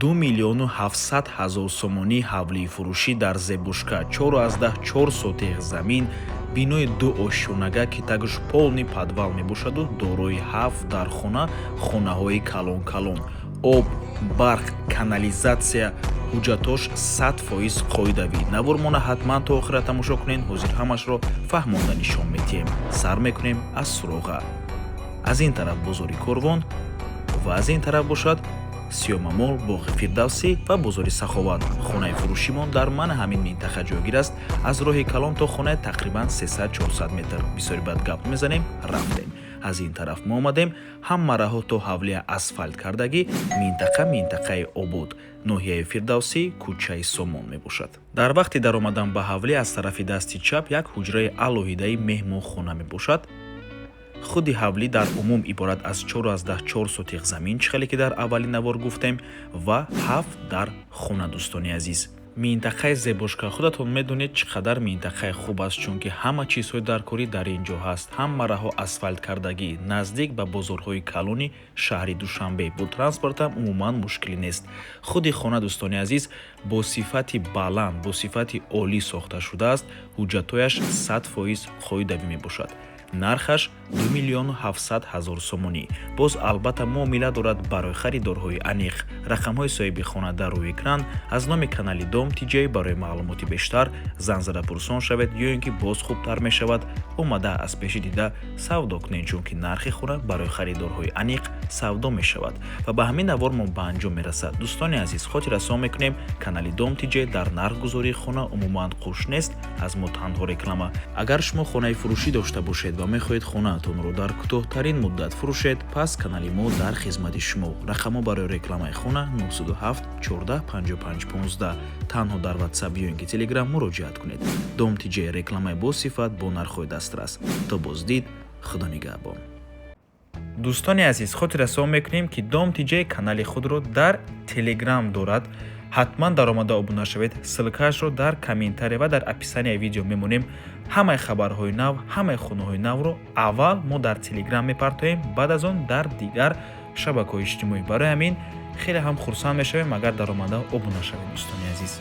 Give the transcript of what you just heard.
2,700,000 сомонӣ ҳавлии фурӯшӣ дар зебушка 4,4 сотиқ замин бинои 2 ошӯнага ки тагш полни падвал мебошаду дорои 7 дархона хонаҳои калон-калон, об, барқ, канализатсия, ҳуҷҷатош 100% қоидавӣ. Навормона ҳатман то охира тамошо кунед. ҳозир ҳамашро фаҳмонда нишон медиҳем. Сар мекунем аз суроға. аз ин тараф бозори Корвон ва аз ин тараф бошад Сиёмамол, боғи Фирдавсӣ ва бозори Саховат. хонаи фурӯшимон дар манъи ҳамин минтақа ҷойгир аст. аз роҳи калон то хона тақрибан 300-400 метр. бисёри бад гап мезанем, рафтем. аз ин тараф мо омадем. ҳама раҳо то ҳавлия асфальт кардагӣ минтақаи обод, ноҳияи Фирдавсӣ, кӯчаи Сомон мебошад. дар вақти даромадан ба ҳавлӣ аз тарафи дасти чап як ҳуҷраи алоҳидаи меҳмонхона мебошад. худи ҳавлӣ дар умум иборат аз 4,4 сотиқ замин, чихеле ки дар аввалин навор гуфтем, ва 7 дар хона. дӯстони азиз, минтақаи зебошка худатон медонед чӣ қадар минтақаи хуб аст, чунки ҳама чизҳои даркорӣ дар ин ҷо ҳаст. ҳама раҳо асфальт кардагӣ, наздик ба бозорҳои калони шаҳри Душанбе. бо транспортам умуман мушкилӣ нест. худи хона, дӯстони азиз, бо сифати баланд, бо сифати олӣ сохта шудааст. ҳуҷҷатояш 100% қоидавӣ мебошад. нархаш 2,700,000 сомонӣ. боз албатта муомила дорад барои харидорҳои аниқ. рақамҳои соҳиби хона дар рӯи экран. аз номи канали Дом Тиҷей барои маълумоти бештар зан зада пурсон шавед, ё ин ки боз хубтар мешавад омада аз пеши дида савдо кунед, чунки нархи хона барои харидорҳои аниқ савдо мешавад ва ба ҳамин навор мо ба анҷом мерасад. дӯстони азиз, хотиррасон мекунем, канали Дом Тиҷей дар нархгузории хона умуман хуш нест. аз мо танҳо реклама. агар шумо хонаи фурӯшӣ дошта бошед ва мехоҳед хонаатонро дар кӯтоҳтарин муддат фурӯшед, пас канали мо дар хизмати шумо. рақамҳо барои рекламаи хона 97 14 55 15. танҳо дар WhatsApp ё ин ки Telegram муроҷиат кунед. Дом Тиҷей, рекламаи босифат бо нархҳои дастрас. то боздид, худо нигаҳбон. дӯстони азиз, хотиррасон мекунем ки Дом Тиҷей канали худро дар Telegram дорад. ҳатман даромада обуна шавед. ссилкаашро дар комментария ва дар описанияи видео мемонем. ҳамаи хабарҳои нав, ҳамаи хонаҳои навро аввал мо дар Telegram мепартоем, баъд аз он дар дигар шабакаҳои иҷтимоӣ. барои ҳамин хеле ҳам хурсанд мешавем агар даромада обуна шавед. дӯстони азиз.